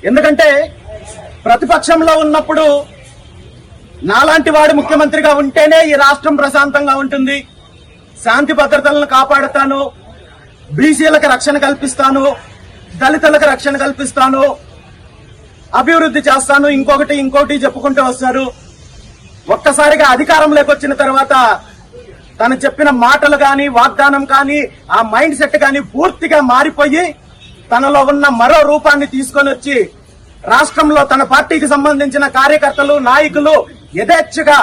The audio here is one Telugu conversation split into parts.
ఎందుకంటే ప్రతిపక్షంలో ఉన్నప్పుడు నాలాంటి వాడు ముఖ్యమంత్రిగా ఉంటేనే ఈ రాష్ట్రం ప్రశాంతంగా ఉంటుంది, శాంతి భద్రతలను కాపాడుతాను, బీసీలకు రక్షణ కల్పిస్తాను, దళితులకు రక్షణ కల్పిస్తాను, అభివృద్ధి చేస్తాను, ఇంకొకటి చెప్పుకుంటూ వస్తారు. ఒక్కసారిగా అధికారంలోకి వచ్చిన తర్వాత తను చెప్పిన మాటలు కానీ వాగ్దానం కానీ ఆ మైండ్ సెట్ కానీ పూర్తిగా మారిపోయి తనలో ఉన్న మరో రూపాన్ని తీసుకొని వచ్చి రాష్ట్రంలో తన పార్టీకి సంబంధించిన కార్యకర్తలు నాయకులు యథేచ్ఛగా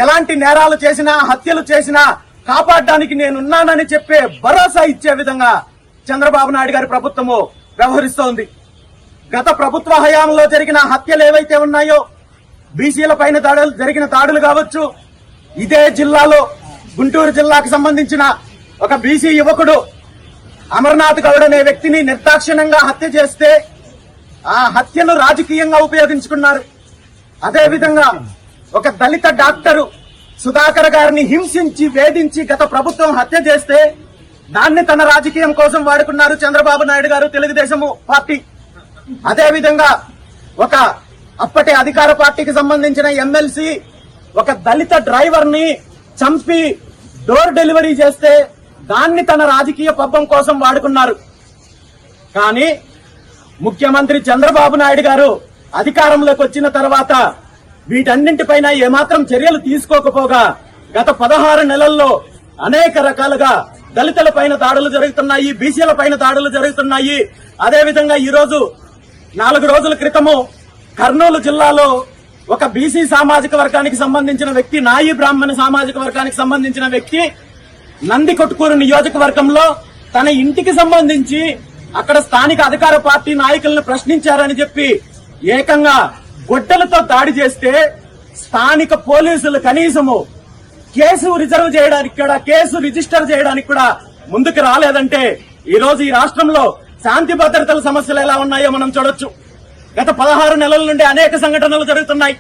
ఎలాంటి నేరాలు చేసినా హత్యలు చేసినా కాపాడడానికి నేనున్నానని చెప్పే భరోసా ఇచ్చే విధంగా చంద్రబాబు నాయుడు గారి ప్రభుత్వము వ్యవహరిస్తోంది. గత ప్రభుత్వ హయాంలో జరిగిన హత్యలు ఏవైతే ఉన్నాయో, బీసీల పైన జరిగిన దాడులు కావచ్చు, ఇదే జిల్లాలో గుంటూరు జిల్లాకు సంబంధించిన ఒక బీసీ యువకుడు అమర్నాథ్ గౌడ్ అనే వ్యక్తిని నిర్దాక్షిణ్యంగా హత్య చేస్తే ఆ హత్యను రాజకీయంగా ఉపయోగించుకున్నారు. అదేవిధంగా ఒక దళిత డాక్టరు సుధాకర్ గారిని హింసించి వేధించి గత ప్రభుత్వం హత్య చేస్తే దాన్ని తన రాజకీయం కోసం వాడుకున్నారు చంద్రబాబు నాయుడు గారు, తెలుగుదేశం పార్టీ. అదేవిధంగా ఒక అప్పటి అధికార పార్టీకి సంబంధించిన ఎమ్మెల్సీ ఒక దళిత డ్రైవర్ ని చంపి డోర్ డెలివరీ చేస్తే దాన్ని తన రాజకీయ పబ్బం కోసం వాడుకున్నారు. కానీ ముఖ్యమంత్రి చంద్రబాబు నాయుడు గారు అధికారంలోకి వచ్చిన తర్వాత వీటన్నింటిపైన ఏమాత్రం చర్యలు తీసుకోకపోగా గత 16 నెలల్లో అనేక రకాలుగా దళితుల పైన దాడులు జరుగుతున్నాయి, బీసీల పైన దాడులు జరుగుతున్నాయి. అదేవిధంగా ఈ రోజు 4 రోజుల క్రితము కర్నూలు జిల్లాలో ఒక బీసీ సామాజిక వర్గానికి సంబంధించిన వ్యక్తి, నాయి బ్రాహ్మణ సామాజిక వర్గానికి సంబంధించిన వ్యక్తి నందికొట్కూరు నియోజకవర్గంలో తన ఇంటికి సంబంధించి అక్కడ స్థానిక అధికార పార్టీ నాయకులను ప్రశ్నించారని చెప్పి ఏకంగా గొడ్డలతో దాడి చేస్తే స్థానిక పోలీసులు కనీసము కేసు రిజిస్టర్ చేయడానికి కూడా ముందుకు రాలేదంటే ఈ రోజు ఈ రాష్ట్రంలో శాంతి భద్రతల సమస్యలు ఎలా ఉన్నాయో మనం చూడొచ్చు. గత 16 నెలల నుండి అనేక సంఘటనలు జరుగుతున్నాయి.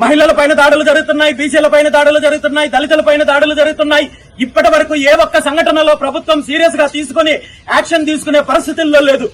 మహిళల పైన దాడులు జరుగుతున్నాయి, బీసీల పైన దాడులు జరుగుతున్నాయి, దళితుల పైన దాడులు జరుగుతున్నాయి. ఇప్పటి వరకు ఏ ఒక్క సంఘటనలో ప్రభుత్వం సీరియస్ గా తీసుకుని యాక్షన్ తీసుకునే పరిస్థితుల్లో లేదు.